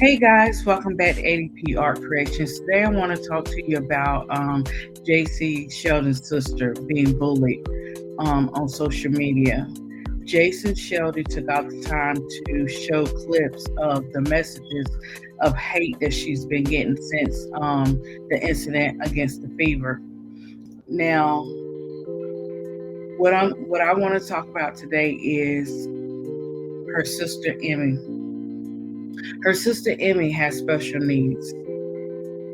Hey guys, welcome back to ADP Art Creations. Today I want to talk to you about Jacy, Sheldon's sister, being bullied on social media. Jason Sheldon took out the time to show clips of the messages of hate that she's been getting since the incident against the fever. Now, what I want to talk about today is her sister Emmy. Her sister Emmy has special needs.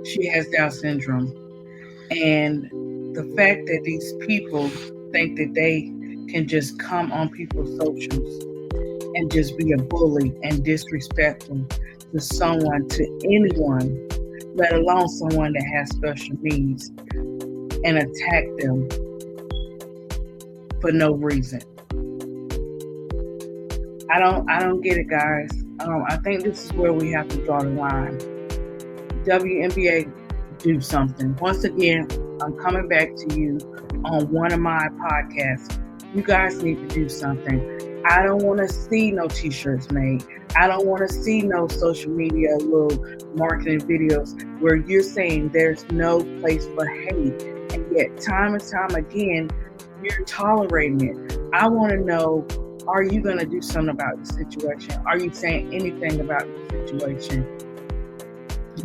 She has Down syndrome. And the fact that these people think that they can just come on people's socials and just be a bully and disrespectful to someone, to anyone, let alone someone that has special needs, and attack them for no reason. I don't get it, guys. I think this is where we have to draw the line. WNBA, do something. Once again, I'm coming back to you on one of my podcasts. You guys need to do something. I don't want to see no t-shirts made. I don't want to see no social media little marketing videos where you're saying there's no place for hate. And yet time and time again, you're tolerating it. I want to know, are you going to do something about the situation? Are you saying anything about the situation?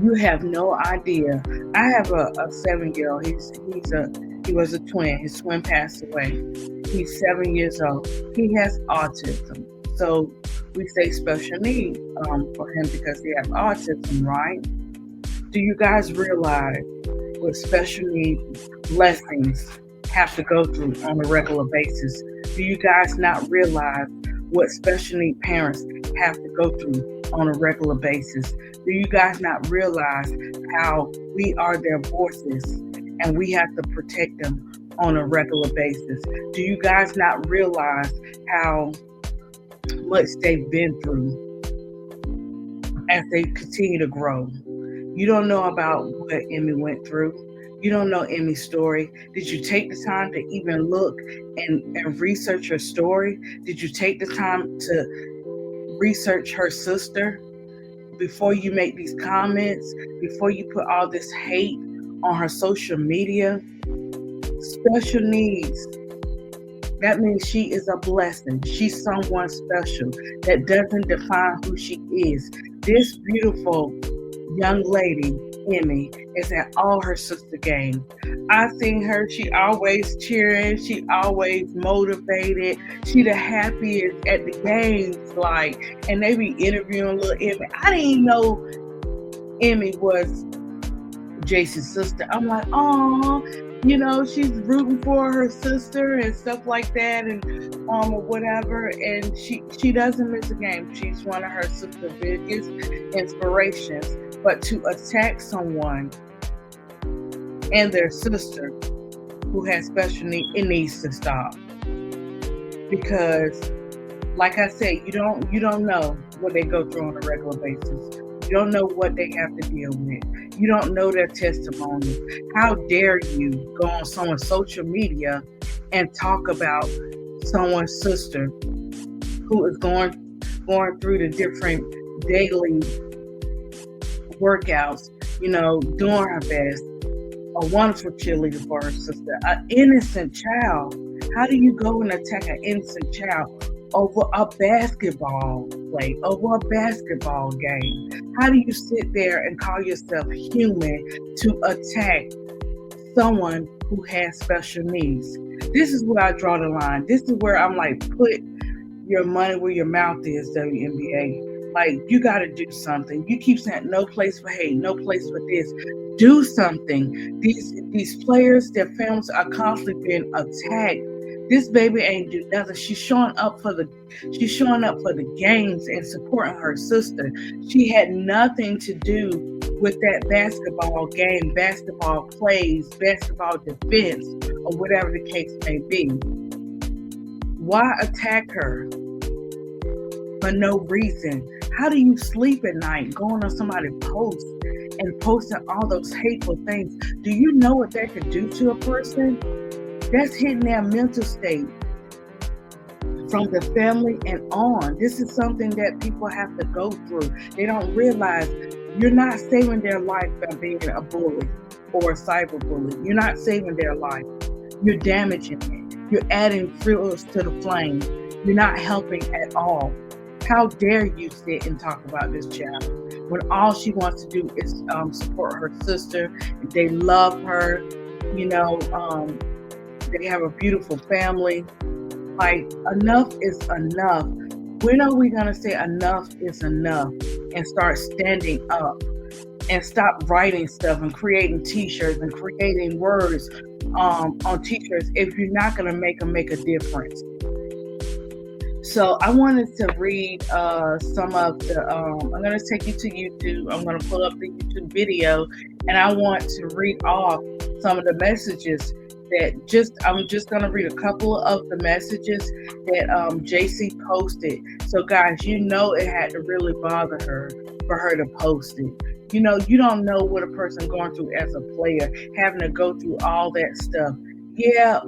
You have no idea. I have a 7-year-old. He was a twin. His twin passed away. He's 7 years old. He has autism. So we say special need for him because he has autism, right? Do you guys realize what special need blessings have to go through on a regular basis? Do you guys not realize what special need parents have to go through on a regular basis? Do you guys not realize how we are their voices and we have to protect them on a regular basis? Do you guys not realize how much they've been through as they continue to grow? You don't know about what Emmy went through. You don't know Emmy's story. Did you take the time to even look and research her story? Did you take the time to research her sister before you make these comments, before you put all this hate on her social media? Special needs. That means she is a blessing. She's someone special. That doesn't define who she is. This beautiful young lady, Emmy, is at all her sister games. I seen her, she always cheering, she always motivated, she the happiest at the games, and they be interviewing little Emmy. I didn't even know Emmy was Jacy's sister. I'm like, oh, she's rooting for her sister and stuff like that, and or whatever. And she doesn't miss a game. She's one of her sister's biggest inspirations. But to attack someone and their sister who has special needs, it needs to stop. Because, like I said, you don't know what they go through on a regular basis. You don't know what they have to deal with. You don't know their testimonies. How dare you go on someone's social media and talk about someone's sister who is going through the different daily workouts, doing her best, a wonderful cheerleader for her sister, an innocent child. How do you go and attack an innocent child over a basketball play, over a basketball game? How do you sit there and call yourself human to attack someone who has special needs? This is where I draw the line. This is where I'm like, put your money where your mouth is, WNBA. You got to do something. You keep saying no place for hate, no place for this. Do something. These players, their families are constantly being attacked. This baby ain't do nothing. She's showing up for the games and supporting her sister. She had nothing to do with that basketball game, basketball plays, basketball defense, or whatever the case may be. Why attack her for no reason? How do you sleep at night going on somebody's post and posting all those hateful things? Do you know what that could do to a person? That's hitting their mental state from the family and on. This is something that people have to go through. They don't realize you're not saving their life by being a bully or a cyber bully. You're not saving their life. You're damaging it. You're adding fuel to the flame. You're not helping at all. How dare you sit and talk about this child when all she wants to do is support her sister. They love her. You know, they have a beautiful family. Like, enough is enough. When are we going to say enough is enough and start standing up and stop writing stuff and creating t-shirts and creating words on t-shirts if you're not going to make them make a difference? So I wanted to read some of the, I'm going to take you to YouTube. I'm going to pull up the YouTube video, and I want to read off some of the messages that I'm just going to read a couple of the messages that Jacy posted. So guys, you know it had to really bother her for her to post it. You know, you don't know what a person going through as a player, having to go through all that stuff. Yeah,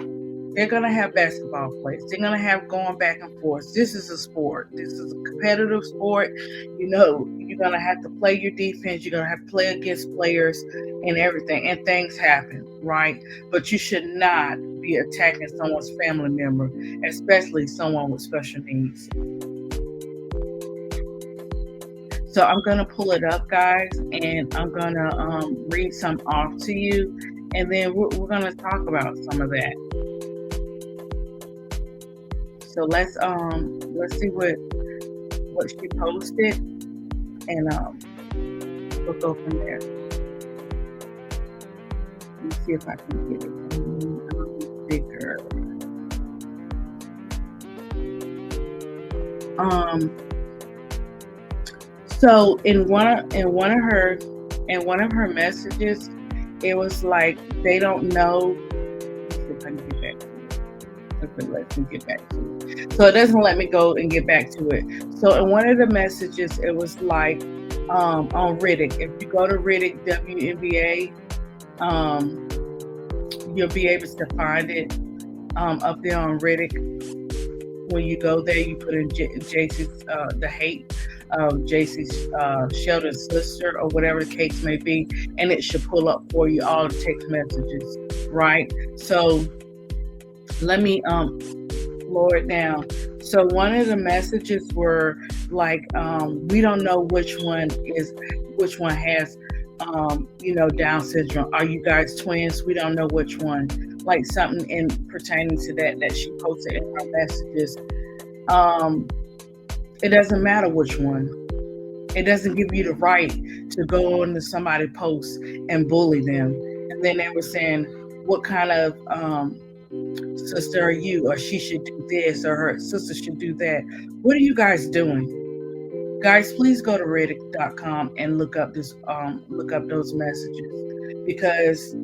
they're going to have basketball plays. They're going to have going back and forth. This is a sport. This is a competitive sport. You know, you're going to have to play your defense. You're going to have to play against players and everything. And things happen, right? But you should not be attacking someone's family member, especially someone with special needs. So I'm going to pull it up, guys, and I'm going to read some off to you. And then we're going to talk about some of that. So let's see what she posted, and we'll go from there. Let me see if I can get it bigger. So in one of her messages, it was like they don't know. Let's see if I can get back to it. If it lets me get back to it. So it doesn't let me go and get back to it. So in one of the messages, it was like on Riddick. If you go to Riddick WNBA, you'll be able to find it up there on Riddick. When you go there, you put in Jacy's the hate of Jacy's Sheldon's sister or whatever the case may be, and it should pull up for you all the text messages, right? So let me lower it down. So one of the messages were like, we don't know which one has Down syndrome. Are you guys twins? We don't know which one. Like something in pertaining to that she posted in her messages. It doesn't matter which one. It doesn't give you the right to go on to somebody's post and bully them. And then they were saying, what kind of sister are you? Or she should do this, or her sister should do that. What are you guys doing? Guys, please go to Reddit.com and look up those messages, because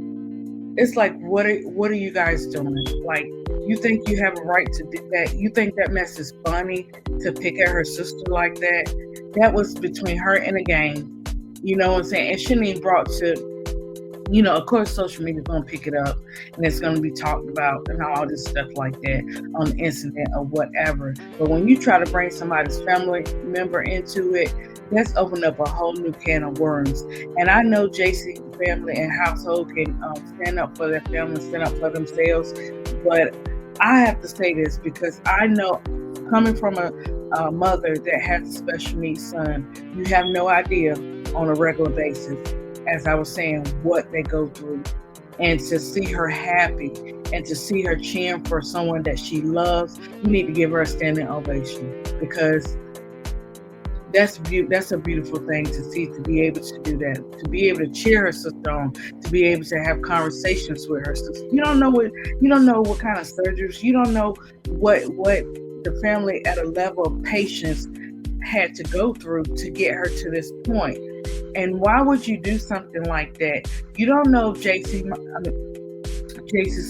it's like, what are you guys doing? Like, you think you have a right to do that? You think that mess is funny to pick at her sister like that? That was between her and the game. You know what I'm saying? It shouldn't be brought to, of course, social media is going to pick it up and it's going to be talked about and all this stuff like that on the incident or whatever. But when you try to bring somebody's family member into it, that's opened up a whole new can of worms. And I know Jacy family and household can stand up for their family, stand up for themselves. But I have to say this because I know, coming from a mother that has a special needs son, you have no idea on a regular basis, as I was saying, what they go through. And to see her happy and to see her cheering for someone that she loves, you need to give her a standing ovation, because that's a beautiful thing to see, to be able to do that, to be able to cheer her sister on, to be able to have conversations with her sister. You don't know what kind of surgeries, you don't know what the family at a level of patience had to go through to get her to this point. And why would you do something like that? You don't know if Jacy's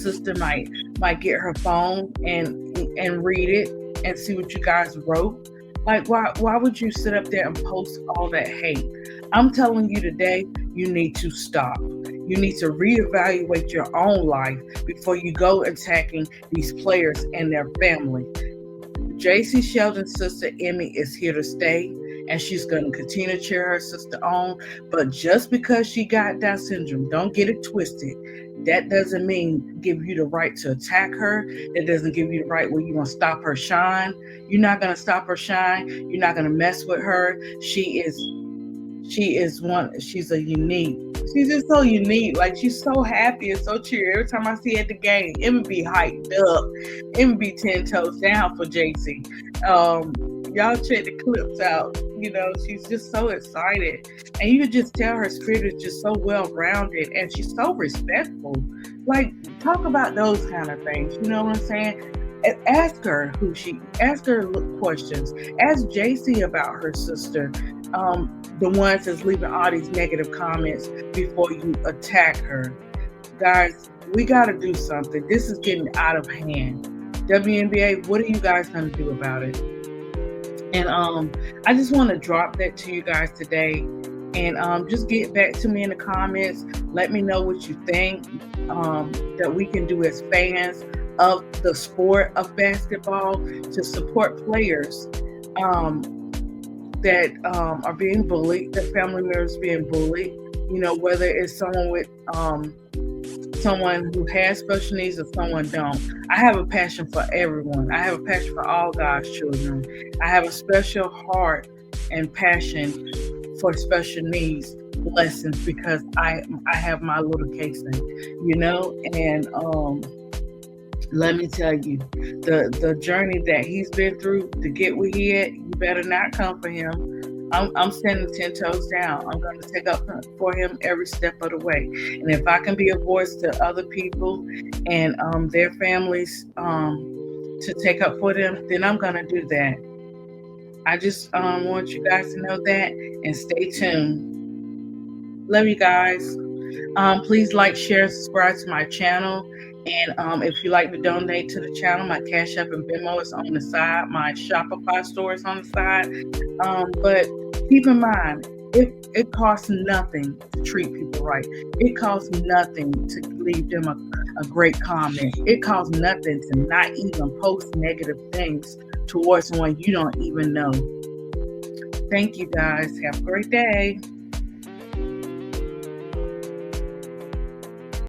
sister might get her phone and read it and see what you guys wrote. Like, why would you sit up there and post all that hate? I'm telling you today, you need to stop. You need to reevaluate your own life before you go attacking these players and their family. Jacy Sheldon's sister Emmy is here to stay, and she's going to continue to cheer her sister on. But just because she got Down syndrome, don't get it twisted. That doesn't mean give you the right to attack her. That doesn't give you the right where you're going to stop her shine. You're not going to stop her shine. You're not going to mess with her. She's a unique. She's just so unique. Like, she's so happy and so cheery. Every time I see her at the game, it would be hyped up. It would be 10 toes down for Jacy. Y'all check the clips out. She's just so excited. And you can just tell her spirit is just so well-rounded, and she's so respectful. Like, talk about those kind of things. You know what I'm saying? Ask her questions. Ask Jacy about her sister. The ones that's leaving all these negative comments before you attack her. Guys, we got to do something. This is getting out of hand. WNBA, what are you guys going to do about it? And I just want to drop that to you guys today. And just get back to me in the comments. Let me know what you think that we can do as fans of the sport of basketball to support players that are being bullied, that family members being bullied, whether it's someone who has special needs or someone don't. I have a passion for everyone. I have a passion for all God's children. I have a special heart and passion for special needs lessons because I have my little Casey, and let me tell you, the journey that he's been through to get where he at, you better not come for him. I'm standing 10 toes down. I'm going to take up for him every step of the way. And if I can be a voice to other people and their families to take up for them, then I'm going to do that. I just want you guys to know that, and stay tuned. Love you guys. Please like, share, subscribe to my channel. And if you like to donate to the channel, my Cash App and Venmo is on the side. My Shopify store is on the side. But keep in mind, it costs nothing to treat people right. It costs nothing to leave them a great comment. It costs nothing to not even post negative things towards someone you don't even know. Thank you guys. Have a great day.